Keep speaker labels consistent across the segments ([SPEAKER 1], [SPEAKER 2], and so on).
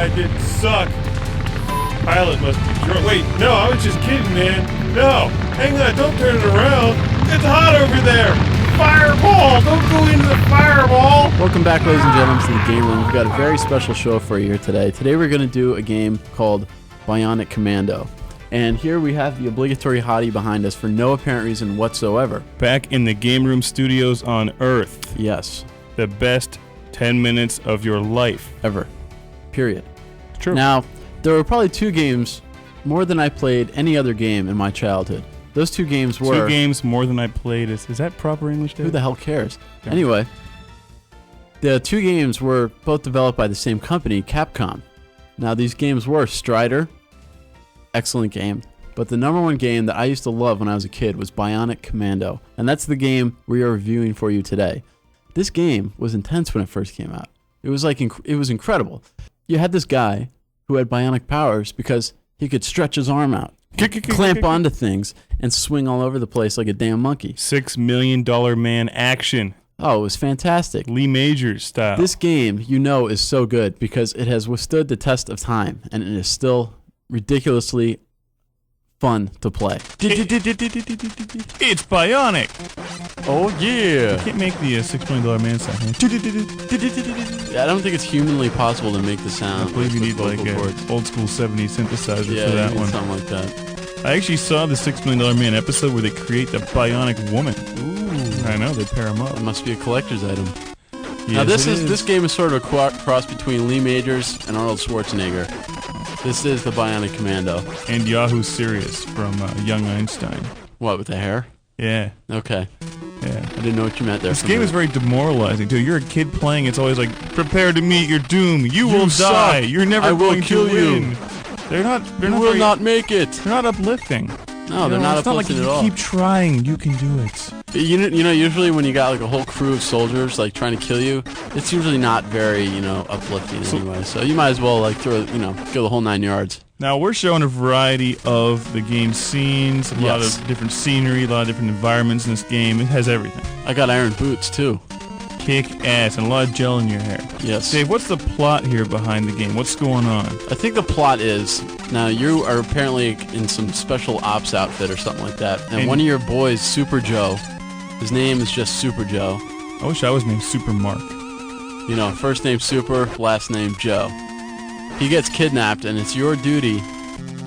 [SPEAKER 1] guy didn't suck. Pilot must be drunk. Wait, no, I was just kidding, man. No, hang on, don't turn it around. It's hot over there. Fireball! Don't go into the fireball!
[SPEAKER 2] Welcome back, ladies and gentlemen, to the Game Room. We've got a very special show for you here today. Today we're going to do a game called Bionic Commando. And here we have the obligatory hottie behind us for no apparent reason whatsoever.
[SPEAKER 1] Back in the Game Room studios on Earth.
[SPEAKER 2] Yes.
[SPEAKER 1] The best 10 minutes of your life.
[SPEAKER 2] Ever. Period.
[SPEAKER 1] True.
[SPEAKER 2] Now, there were probably two games more than I played any other game in my childhood. Those two games were...
[SPEAKER 1] 2 games more than I played. Is that proper English, Dave?
[SPEAKER 2] Who the hell cares?
[SPEAKER 1] Yeah.
[SPEAKER 2] Anyway, the 2 games were both developed by the same company, Capcom. Now, these games were Strider, excellent game, but the number one game that I used to love when I was a kid was Bionic Commando, and that's the game we are reviewing for you today. This game was intense when it first came out. It was it was incredible. You had this guy who had bionic powers because he could stretch his arm out, clamp onto things, and swing all over the place like a damn monkey.
[SPEAKER 1] $6 million man action.
[SPEAKER 2] Oh, it was fantastic.
[SPEAKER 1] Lee Majors style.
[SPEAKER 2] This game, you know, is so good because it has withstood the test of time, and it is still ridiculously fun to play.
[SPEAKER 1] It's Bionic.
[SPEAKER 2] Oh, yeah.
[SPEAKER 1] You can't make the $6 million man sound.
[SPEAKER 2] I don't think it's humanly possible to make the sound.
[SPEAKER 1] I believe you need like an old school 70s synthesizer for that one.
[SPEAKER 2] Something like that.
[SPEAKER 1] I actually saw the $6 Million Man episode where they create the Bionic Woman.
[SPEAKER 2] Ooh.
[SPEAKER 1] I know, they pair them up.
[SPEAKER 2] It must be a collector's item.
[SPEAKER 1] Yes,
[SPEAKER 2] now this game is sort of a cross between Lee Majors and Arnold Schwarzenegger. This is the Bionic Commando.
[SPEAKER 1] And Yahoo Serious from Young Einstein.
[SPEAKER 2] What, with the hair?
[SPEAKER 1] Yeah.
[SPEAKER 2] Okay.
[SPEAKER 1] Yeah.
[SPEAKER 2] I didn't know what you meant there.
[SPEAKER 1] This game is very demoralizing, too. You're a kid playing, it's always like, prepare to meet your doom. You will die. You're never going to win. They're not
[SPEAKER 2] not make it.
[SPEAKER 1] They're not uplifting.
[SPEAKER 2] No, they're not uplifting at all.
[SPEAKER 1] Keep trying. You can do it.
[SPEAKER 2] You know, usually when you got like a whole crew of soldiers like trying to kill you, it's usually not very, uplifting anyway. So you might as well like go the whole 9 yards.
[SPEAKER 1] Now we're showing a variety of the game scenes, a lot of different scenery, a lot of different environments in this game. It has everything.
[SPEAKER 2] I got iron boots too.
[SPEAKER 1] Kick ass and a lot of gel in your hair.
[SPEAKER 2] Yes.
[SPEAKER 1] Dave, what's the plot here behind the game? What's going on?
[SPEAKER 2] I think the plot is, now you are apparently in some special ops outfit or something like that, and one of your boys, Super Joe, his name is just Super Joe.
[SPEAKER 1] I wish I was named Super Mark.
[SPEAKER 2] First name Super, last name Joe. He gets kidnapped, and it's your duty,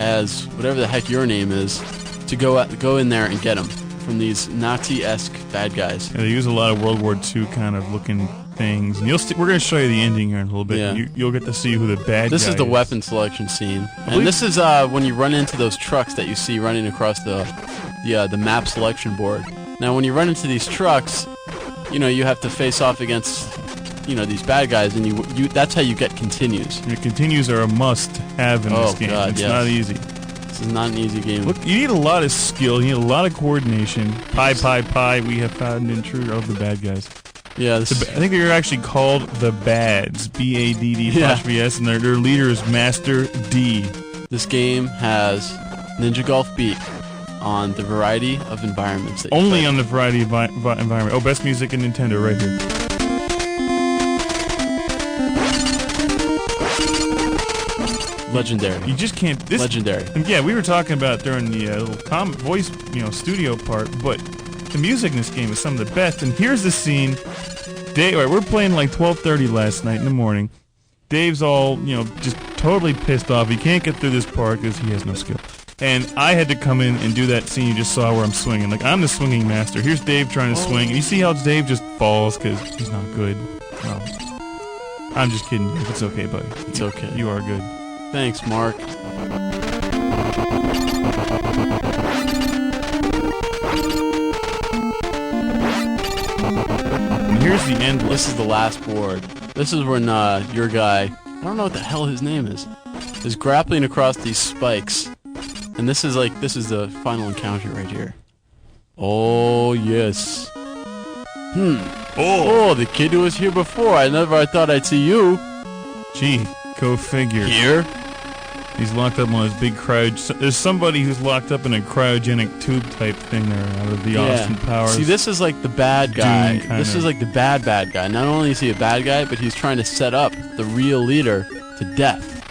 [SPEAKER 2] as whatever the heck your name is, to go in there and get him from these Nazi-esque bad guys.
[SPEAKER 1] Yeah, they use a lot of World War II kind of looking things, and we're going to show you the ending here in a little bit.
[SPEAKER 2] Yeah.
[SPEAKER 1] You'll get to see who the bad guy is.
[SPEAKER 2] This is the weapon selection scene, and this is when you run into those trucks that you see running across the map selection board. Now, when you run into these trucks, you have to face off against these bad guys, and you that's how you get continues.
[SPEAKER 1] Your continues are a must-have in this game.
[SPEAKER 2] God,
[SPEAKER 1] it's not easy.
[SPEAKER 2] This is not an easy game.
[SPEAKER 1] Look, you need a lot of skill. You need a lot of coordination. Pie. We have found an intruder of the bad guys.
[SPEAKER 2] Yeah,
[SPEAKER 1] I think they're actually called the Bads. BADD''S, and their leader is Master D.
[SPEAKER 2] This game has Ninja Golf Beat on the variety of environments that you
[SPEAKER 1] only
[SPEAKER 2] play.
[SPEAKER 1] On the variety of environment. Oh, best music in Nintendo right here.
[SPEAKER 2] Legendary.
[SPEAKER 1] You just can't.
[SPEAKER 2] Legendary.
[SPEAKER 1] And yeah, we were talking about during the little voice, studio part, but the music in this game is some of the best. And here's the scene. We're playing like 12:30 last night in the morning. Dave's all, just totally pissed off. He can't get through this part because he has no skill. And I had to come in and do that scene you just saw where I'm swinging. Like, I'm the swinging master. Here's Dave trying to swing. And you see how Dave just falls because he's not good. No. I'm just kidding. It's okay, buddy.
[SPEAKER 2] It's okay.
[SPEAKER 1] You are good.
[SPEAKER 2] Thanks, Mark.
[SPEAKER 1] And here's the end.
[SPEAKER 2] This is the last board. This is when your guy, I don't know what the hell his name is grappling across these spikes. And this is the final encounter right here. Oh, yes. Oh, the kid who was here before. I thought I'd see you.
[SPEAKER 1] Gee, go figure.
[SPEAKER 2] Here?
[SPEAKER 1] He's locked up on his big there's somebody who's locked up in a cryogenic tube type thing there out of the Austin Powers.
[SPEAKER 2] See, this is like the bad guy.
[SPEAKER 1] This
[SPEAKER 2] is like the bad guy. Not only is he a bad guy, but he's trying to set up the real leader to death.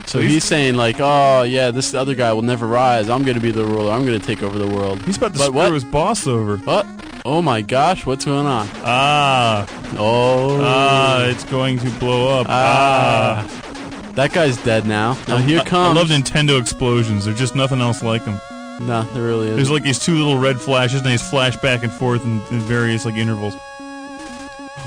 [SPEAKER 2] So he's saying like, oh yeah, this other guy will never rise. I'm gonna be the ruler. I'm gonna take over the world.
[SPEAKER 1] He's about to screw his boss over.
[SPEAKER 2] What? Oh my gosh, what's going on?
[SPEAKER 1] It's going to blow up.
[SPEAKER 2] That guy's dead now. Now here comes.
[SPEAKER 1] I love Nintendo explosions. There's just nothing else like them.
[SPEAKER 2] No, there really isn't.
[SPEAKER 1] There's like these two little red flashes, and they flash back and forth in various like intervals.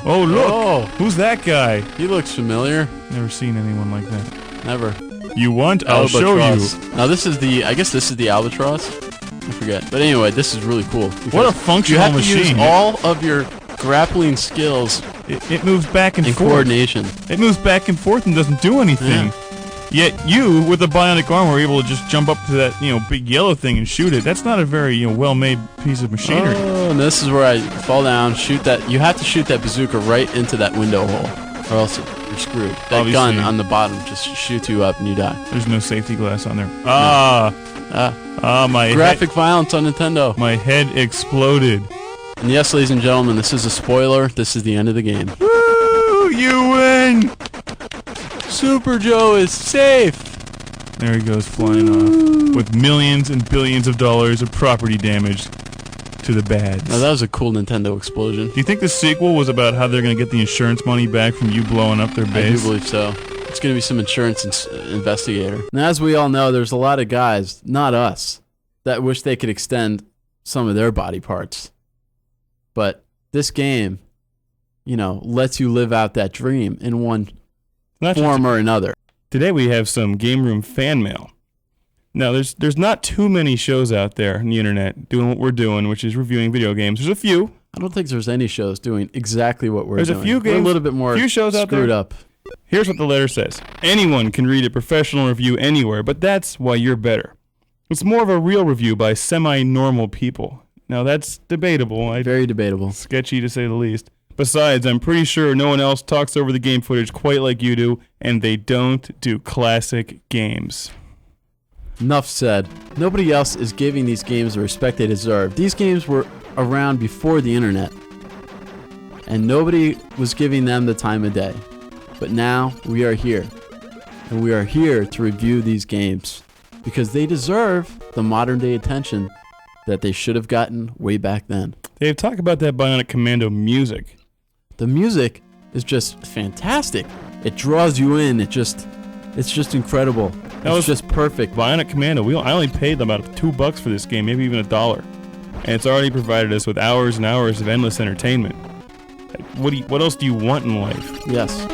[SPEAKER 1] Oh look!
[SPEAKER 2] Oh.
[SPEAKER 1] Who's that guy?
[SPEAKER 2] He looks familiar.
[SPEAKER 1] Never seen anyone like that.
[SPEAKER 2] Never.
[SPEAKER 1] You want? I'll show you.
[SPEAKER 2] Now this is the. I guess this is the albatross. I forget. But anyway, this is really cool.
[SPEAKER 1] What a functional machine!
[SPEAKER 2] You have to use all of your grappling skills.
[SPEAKER 1] It moves back and forth.
[SPEAKER 2] Coordination.
[SPEAKER 1] It moves back and forth and doesn't do anything.
[SPEAKER 2] Yeah.
[SPEAKER 1] Yet you, with the bionic arm, were able to just jump up to that, big yellow thing and shoot it. That's not a very, well-made piece of machinery.
[SPEAKER 2] Oh, and this is where I fall down, shoot that. You have to shoot that bazooka right into that window hole, or else you're screwed. That
[SPEAKER 1] Obviously.
[SPEAKER 2] gun on the bottom just shoots you up and you die.
[SPEAKER 1] There's no safety glass on there. My
[SPEAKER 2] graphic violence on Nintendo.
[SPEAKER 1] My head exploded.
[SPEAKER 2] And yes, ladies and gentlemen, this is a spoiler. This is the end of the game.
[SPEAKER 1] Woo! You win!
[SPEAKER 2] Super Joe is safe.
[SPEAKER 1] There he goes flying off with millions and billions of dollars of property damage to the bads.
[SPEAKER 2] Now that was a cool Nintendo explosion.
[SPEAKER 1] Do you think the sequel was about how they're going to get the insurance money back from you blowing up their base?
[SPEAKER 2] I do believe so. It's going to be some insurance investigator. Now, as we all know, there's a lot of guys, not us, that wish they could extend some of their body parts. But this game, lets you live out that dream in one form or another.
[SPEAKER 1] Today we have some Game Room fan mail. Now, there's not too many shows out there on the internet doing what we're doing, which is reviewing video games. There's a few.
[SPEAKER 2] I don't think there's any shows doing exactly what we're doing.
[SPEAKER 1] There's a few games.
[SPEAKER 2] We're a little bit more
[SPEAKER 1] shows out
[SPEAKER 2] screwed
[SPEAKER 1] there.
[SPEAKER 2] up.
[SPEAKER 1] Here's what the letter says. Anyone can read a professional review anywhere, but that's why you're better. It's more of a real review by semi-normal people. Now, that's debatable.
[SPEAKER 2] Very debatable.
[SPEAKER 1] Sketchy, to say the least. Besides, I'm pretty sure no one else talks over the game footage quite like you do, and they don't do classic games.
[SPEAKER 2] Enough said. Nobody else is giving these games the respect they deserve. These games were around before the internet, and nobody was giving them the time of day. But now, we are here. And we are here to review these games, because they deserve the modern day attention that they should have gotten way back then.
[SPEAKER 1] Dave, talk about that Bionic Commando music.
[SPEAKER 2] The music is just fantastic. It draws you in. It's just incredible. It's just perfect.
[SPEAKER 1] Bionic Commando. I only paid them about $2 for this game, maybe even $1, and it's already provided us with hours and hours of endless entertainment. What else do you want in life?
[SPEAKER 2] Yes.